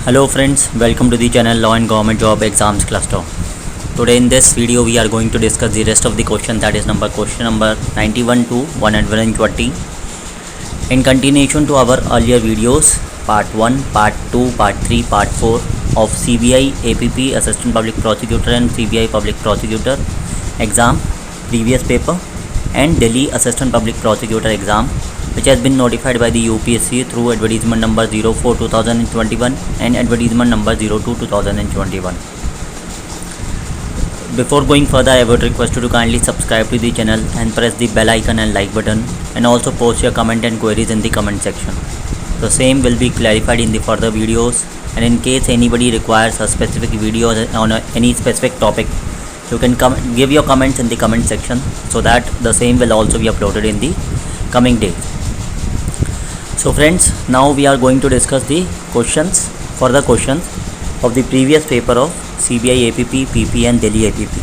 Hello friends, welcome to the channel Law and Government Job Exams Cluster. Today in this video we are going to discuss the rest of the question, that is question number 91 to 120. In continuation to our earlier videos, part 1, part 2, part 3, part 4 of CBI APP Assistant Public Prosecutor and CBI Public Prosecutor exam previous paper and Delhi Assistant Public Prosecutor exam, which has been notified by the UPSC through advertisement number 04/2021 and advertisement number 02/2021. Before going further, I would request you to kindly subscribe to the channel and press the bell icon and like button, and also post your comment and queries in the comment section. The same will be clarified in the further videos, and in case anybody requires a specific video on any specific topic, you can give your comments in the comment section so that the same will also be uploaded in the coming days. So friends, now we are going to discuss the further questions of the previous paper of CBI APP, PP and Delhi APP.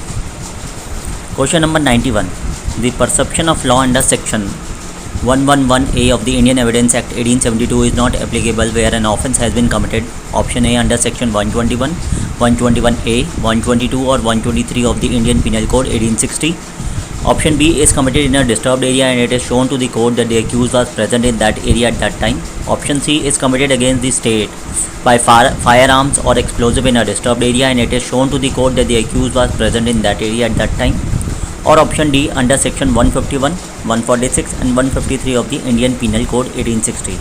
Question number 91. The perception of law under section 111A of the Indian Evidence Act 1872 is not applicable where an offence has been committed. Option A, under section 121, 121A, 122 or 123 of the Indian Penal Code 1860. Option B, is committed in a disturbed area and it is shown to the court that the accused was present in that area at that time. Option C, is committed against the state by firearms or explosive in a disturbed area and it is shown to the court that the accused was present in that area at that time. Or option D, under section 151, 146 and 153 of the Indian Penal Code 1860.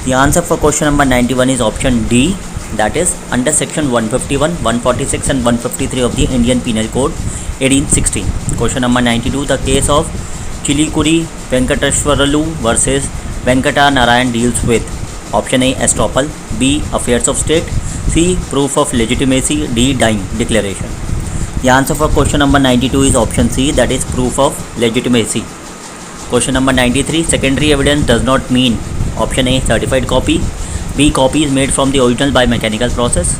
The answer for question number 91 is option D, that is under section 151, 146 and 153 of the Indian Penal Code 1860. Question number 92. The case of Chilikuri Venkateshwaralu versus Venkata Narayan deals with option A, estoppel, B, affairs of state, C, proof of legitimacy, D, dying declaration. The answer for question number 92 is option C, that is proof of legitimacy. Question number 93. Secondary evidence does not mean option A, certified copy, B, copy is made from the original by mechanical process,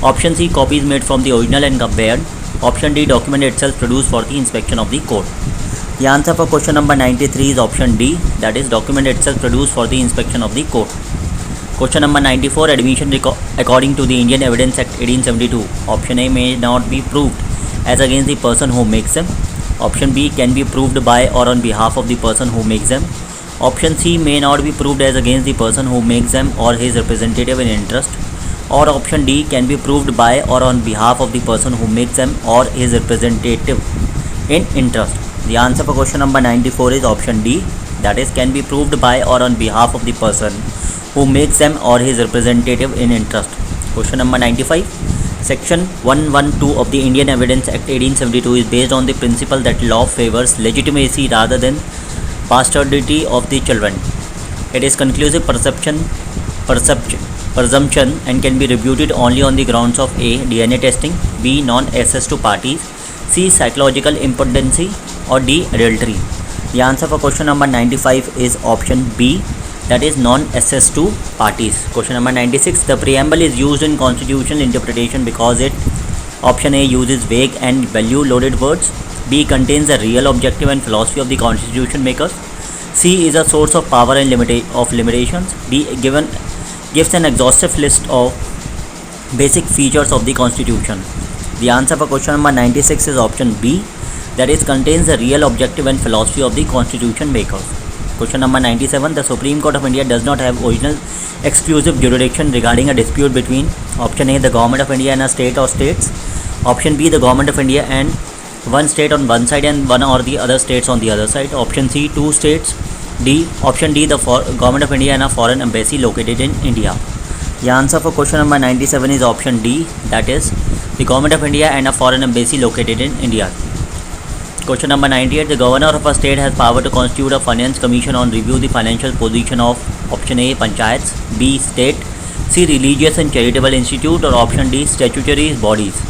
option C, copy is made from the original and compared, option D, document itself produced for the inspection of the court. The answer for question number 93 is option D, that is document itself produced for the inspection of the court. Question number 94. Admission according to the Indian Evidence Act 1872. Option A, may not be proved as against the person who makes them. Option B, can be proved by or on behalf of the person who makes them. Option C, may not be proved as against the person who makes them or his representative in interest. Or option D, can be proved by or on behalf of the person who makes them or his representative in interest. The answer for question number 94 is option D, that is can be proved by or on behalf of the person who makes them or his representative in interest. Question number 95. Section 112 of the Indian Evidence Act 1872 is based on the principle that law favors legitimacy rather than bastardity of the children. It is conclusive presumption and can be refuted only on the grounds of A, DNA testing, B, non-access to parties, C, psychological impotency, or D, adultery. The answer for question number 95 is option B, that is non-access to parties. Question number 96. The preamble is used in constitutional interpretation because it, option A, uses vague and value-loaded words, B, contains the real objective and philosophy of the constitution makers, C, is a source of power and limitations, D, gives an exhaustive list of basic features of the constitution. The answer for question number 96 is option B, that is contains the real objective and philosophy of the constitution makers. Question number 97. The Supreme Court of India does not have original exclusive jurisdiction regarding a dispute between option A, the Government of India and a state or states, option B, the Government of India and one state on one side and one or the other states on the other side, option C, two states, D, option D, the Government of India and a foreign embassy located in India. The answer for question number 97 is option D, that is the Government of India and a foreign embassy located in India. Question number 98. The governor of a state has power to constitute a finance commission on review the financial position of option A, panchayats, B, state, C, religious and charitable institute, or option D, statutory bodies.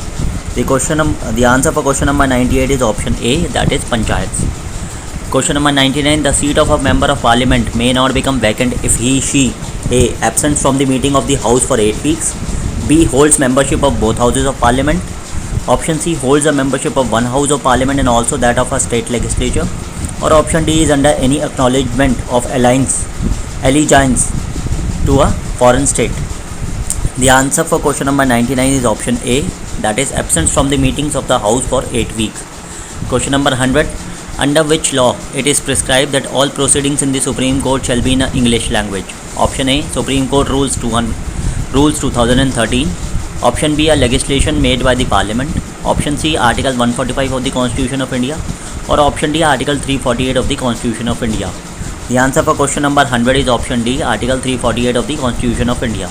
The answer for question number 98 is option A, that is panchayats. Question number 99. The seat of a member of parliament may not become vacant if she A, absent from the meeting of the house for 8 weeks, B, holds membership of both houses of parliament, option C, holds a membership of one house of parliament and also that of a state legislature, or option D, is under any acknowledgement of allegiance to a foreign state. The answer for question number 99 is option A, that is absence from the meetings of the House for 8 weeks. Question number 100. Under which law it is prescribed that all proceedings in the Supreme Court shall be in English language? Option A, Supreme Court Rules 2013. Option B, a legislation made by the Parliament. Option C, Article 145 of the Constitution of India. Or option D, Article 348 of the Constitution of India. The answer for question number 100 is option D, Article 348 of the Constitution of India.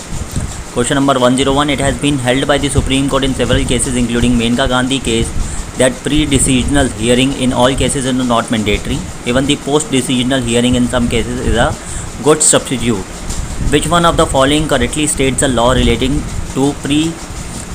Question number 101. It has been held by the Supreme Court in several cases, including Menka Gandhi case, that pre-decisional hearing in all cases is not mandatory. Even the post-decisional hearing in some cases is a good substitute. Which one of the following correctly states a law relating to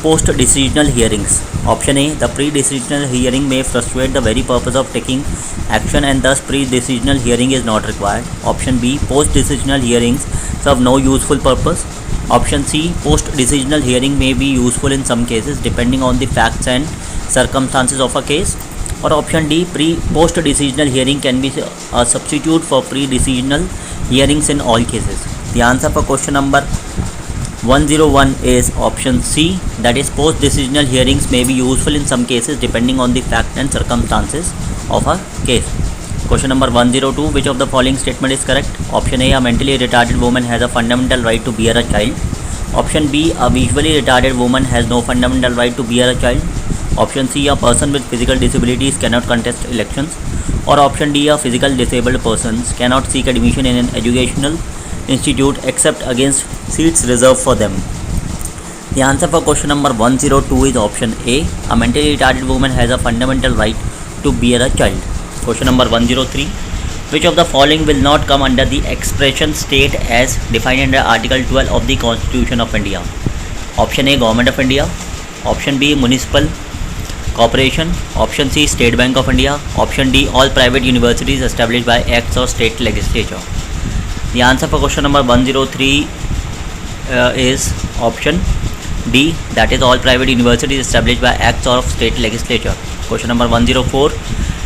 post-decisional hearings? Option A, the pre-decisional hearing may frustrate the very purpose of taking action and thus pre-decisional hearing is not required. Option B, post-decisional hearings serve no useful purpose. Option C, post-decisional hearing may be useful in some cases depending on the facts and circumstances of a case. Or option D, post-decisional hearing can be a substitute for pre-decisional hearings in all cases. The answer for question number 101 is option C, that is post-decisional hearings may be useful in some cases depending on the facts and circumstances of a case. Question number 102. Which of the following statement is correct? Option A, a mentally retarded woman has a fundamental right to bear a child. Option B, a visually retarded woman has no fundamental right to bear a child. Option C, a person with physical disabilities cannot contest elections. Or option D, a physical disabled persons cannot seek admission in an educational institute except against seats reserved for them. The answer for question number 102 is option A, a mentally retarded woman has a fundamental right to bear a child. Question number 103. Which of the following will not come under the expression state as defined under Article 12 of the Constitution of India? Option A, Government of India. Option B, Municipal Corporation. Option C, State Bank of India. Option D, all private universities established by acts or state legislature. The answer for question number 103 is option D, that is all private universities established by acts of state legislature. Question number 104.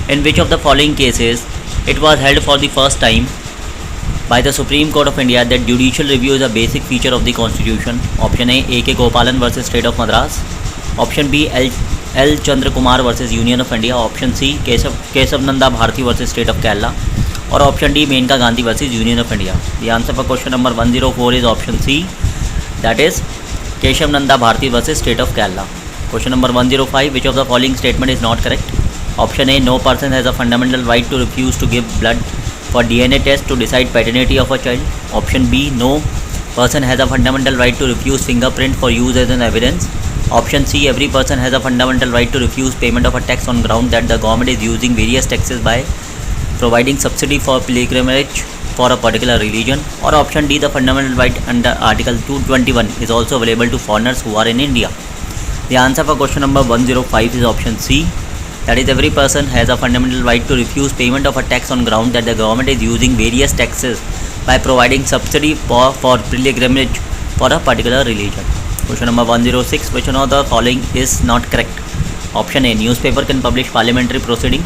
In which of the following cases it was held for the first time by the Supreme Court of India that judicial review is a basic feature of the Constitution? Option A, A.K. Gopalan versus State of Madras. Option B, L. Chandra Kumar versus Union of India. Option C, Keshav Nanda Bharti versus State of Kerala. Or option D, Menka Gandhi versus Union of India. The answer for question number 104 is option C, that is Keshav Nanda Bharti versus State of Kerala. Question number 105. Which of the following statement is not correct? Option A, no person has a fundamental right to refuse to give blood for DNA test to decide paternity of a child. Option B, no person has a fundamental right to refuse fingerprint for use as an evidence. Option C, every person has a fundamental right to refuse payment of a tax on ground that the government is using various taxes by providing subsidy for pilgrimage for a particular religion. Or option D, the fundamental right under Article 221 is also available to foreigners who are in India. The answer for question number 105 is option C, that is every person has a fundamental right to refuse payment of a tax on ground that the government is using various taxes by providing subsidy for pilgrimage for a particular religion. Question number 106. Which one of the following is not correct? Option A, newspaper can publish parliamentary proceeding.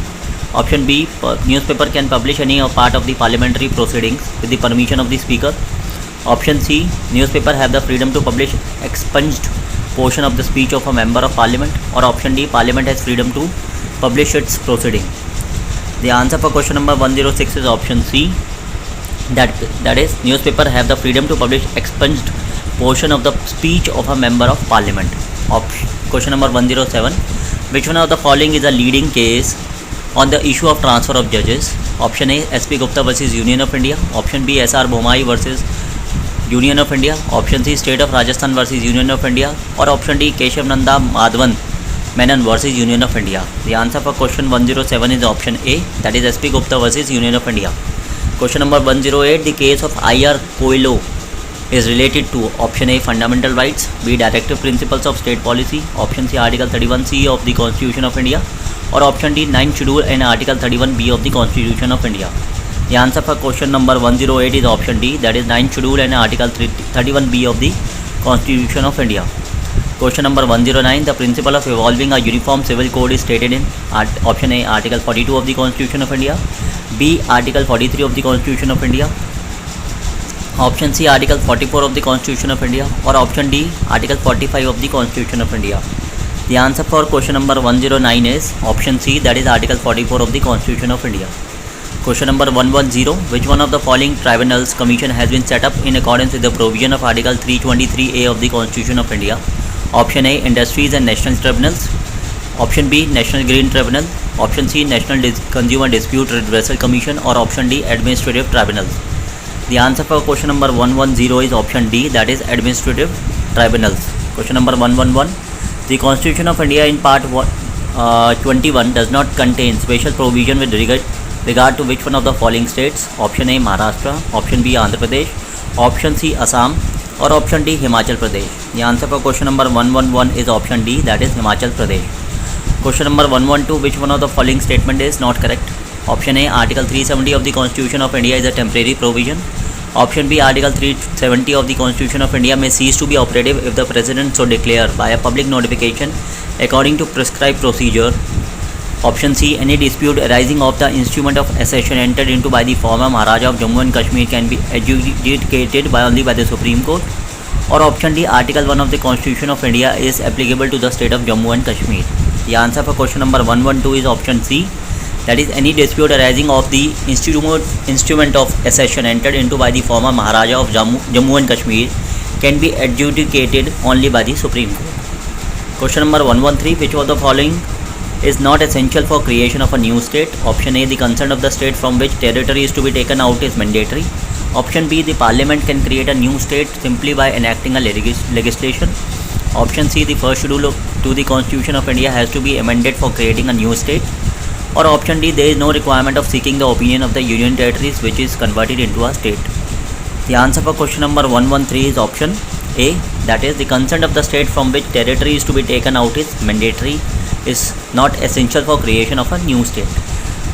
Option B, newspaper can publish any part of the parliamentary proceedings with the permission of the speaker. Option C, newspaper have the freedom to publish expunged portion of the speech of a member of parliament. Or option D, parliament has freedom to publish its proceeding. The answer for question number 106 is option C, that is newspaper have the freedom to publish expunged portion of the speech of a member of parliament. Question number 107. Which one of the following is a leading case on the issue of transfer of judges? Option A, S.P. Gupta versus Union of India. Option B, S.R. Bomai versus Union of India. Option C, State of Rajasthan versus Union of India. Or option D, Keshav Nanda Madhavan Menon versus Union of India. The answer for question 107 is option A, that is S.P. Gupta versus Union of India. Question number 108. The case of I.R. Coelho is related to option A, fundamental rights, B, directive principles of state policy, option C, Article 31C of the Constitution of India, or option D, 9th schedule and Article 31B of the Constitution of India. The answer for question number 108 is option D, that is 9th schedule and Article 31B of the Constitution of India. Question number 109. The principle of evolving a uniform civil code is stated in option A, Article 42 of the Constitution of India, B, Article 43 of the Constitution of India, Option C, Article 44 of the Constitution of India, or Option D, Article 45 of the Constitution of India. The answer for question number 109 is Option C, that is Article 44 of the Constitution of India. Question number 110, which one of the following tribunals commission has been set up in accordance with the provision of Article 323A of the Constitution of India? Option A, Industries and National Tribunals. Option B, National Green Tribunal. Option C, National Consumer Dispute Redressal Commission, or Option D, Administrative Tribunals. The answer for question number 110 is Option D, that is Administrative Tribunals. Question number 111, the Constitution of India in Part 21 does not contain special provision with regard to which one of the following states? Option A, Maharashtra. Option B, Andhra Pradesh. Option C, Assam, or Option D, Himachal Pradesh. The answer for question number 111 is Option D, that is Himachal Pradesh. Question number 112, which one of the following statement is not correct? Option A, Article 370 of the Constitution of India is a temporary provision. Option B, Article 370 of the Constitution of India may cease to be operative if the President so declare by a public notification according to prescribed procedure. Option C, any dispute arising of the instrument of accession entered into by the former Maharaja of Jammu and Kashmir can be adjudicated only by the Supreme Court. Or Option D, Article 1 of the Constitution of India is applicable to the state of Jammu and Kashmir. The answer for question number 112 is Option C, that is any dispute arising of the instrument of accession entered into by the former Maharaja of Jammu and Kashmir can be adjudicated only by the Supreme Court. Question number 113, which of the following is not essential for creation of a new state? Option A, the consent of the state from which territory is to be taken out is mandatory. Option B, the Parliament can create a new state simply by enacting a legislation. Option C, the first schedule to the Constitution of India has to be amended for creating a new state. Or Option D, there is no requirement of seeking the opinion of the Union Territories which is converted into a state. The answer for question number 113 is Option A, that is the consent of the state from which territory is to be taken out is mandatory, is not essential for creation of a new state.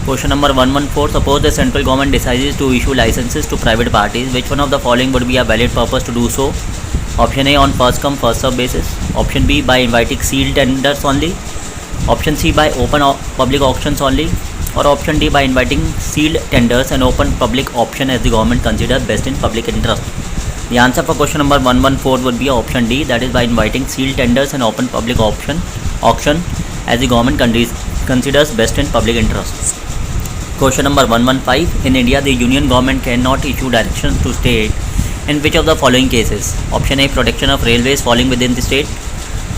Question number 114, suppose the central government decides to issue licenses to private parties, which one of the following would be a valid purpose to do so? Option A, on first come first serve basis. Option B, by inviting sealed tenders only. Option C, by open public auctions only. Or Option D, by inviting sealed tenders and open public auction as the government considers best in public interest. The answer for question number 114 would be Option D, that is by inviting sealed tenders and open public auction as the government considers best in public interest. Question number 115, in India the union government cannot issue directions to state in which of the following cases? Option A, protection of railways falling within the state.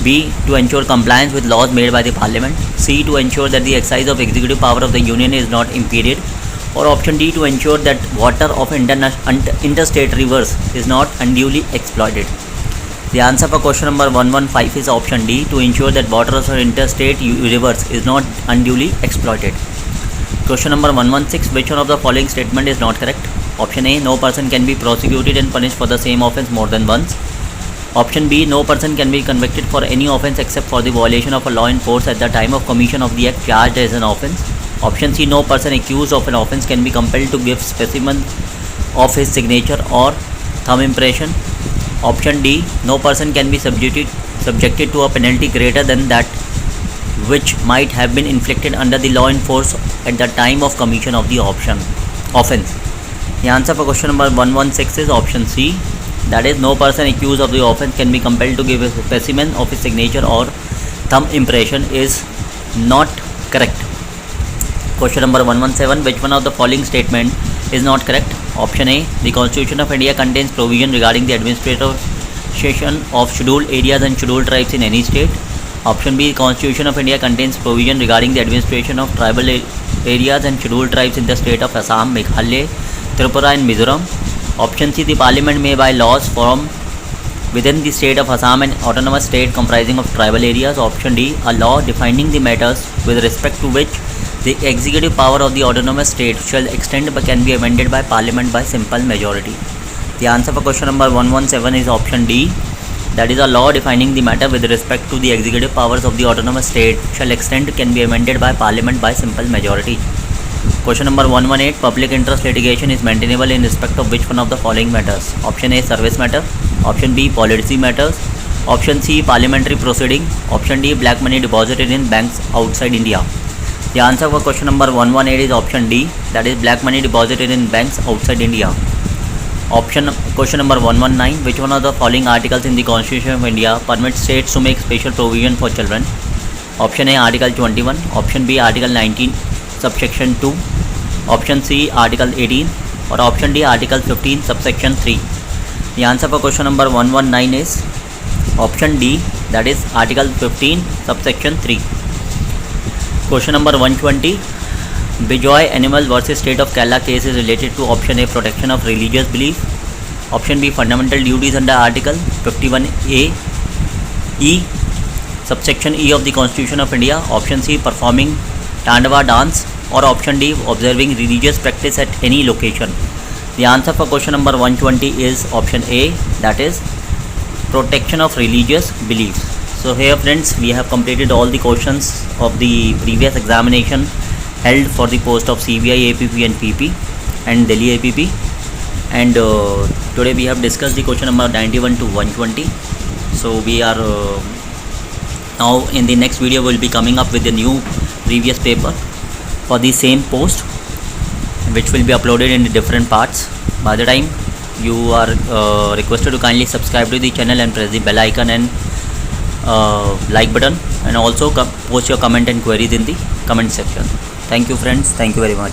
B, to ensure compliance with laws made by the Parliament. C, to ensure that the exercise of executive power of the Union is not impeded. Or Option D, to ensure that water of interstate rivers is not unduly exploited. The answer for question number 115 is Option D, to ensure that water of interstate rivers is not unduly exploited. Question number 116, which one of the following statement is not correct? Option A, no person can be prosecuted and punished for the same offence more than once. Option B, no person can be convicted for any offence except for the violation of a law in force at the time of commission of the act charged as an offence. Option C, no person accused of an offence can be compelled to give specimen of his signature or thumb impression. Option D, no person can be subjected to a penalty greater than that which might have been inflicted under the law in force at the time of commission of the offence. The answer for question number 116 is Option C, that is no person accused of the offence can be compelled to give a specimen of his signature or thumb impression is not correct. Question number 117, which one of the following statement is not correct? Option A, the Constitution of India contains provision regarding the administration of scheduled areas and scheduled tribes in any state. Option B, the Constitution of India contains provision regarding the administration of tribal areas and scheduled tribes in the state of Assam, Meghalaya, Tripura and Mizoram. Option C, the Parliament may by laws form within the state of Assam an autonomous state comprising of tribal areas. Option D, a law defining the matters with respect to which the executive power of the autonomous state shall extend but can be amended by Parliament by simple majority. The answer for question number 117 is Option D, that is a law defining the matter with respect to the executive powers of the autonomous state shall extend can be amended by Parliament by simple majority. Question number 118, public interest litigation is maintainable in respect of which one of the following matters? Option A, service matter. Option B, policy matters. Option C, parliamentary proceeding. Option D, black money deposited in banks outside India. The answer for question number 118 is Option D, that is black money deposited in banks outside India. Question number 119. Which one of the following articles in the Constitution of India permits states to make special provision for children? Option A, Article 21. Option B, Article 19, subsection 2. Option C, Article 18. Or option D, Article 15, subsection 3. The answer for question number 119 is option D, that is Article 15, subsection 3. Question number 120. Bijoy Animal versus State of Kerala case is related to option A, protection of religious belief. Option B, fundamental duties under Article 51A E, subsection E of the Constitution of India. Option C, performing Tandava dance. Or option D, observing religious practice at any location. The answer for question number 120 is option A, that is protection of religious beliefs. So here friends, we have completed all the questions of the previous examination held for the post of CBI, APP and PP and Delhi APP, and today we have discussed the question number 91 to 120. So we are now in the next video we will be coming up with the new previous paper for the same post, which will be uploaded in the different parts. By the time, you are requested to kindly subscribe to the channel and press the bell icon and like button, and also post your comment and queries in the comment section. Thank you friends, thank you very much.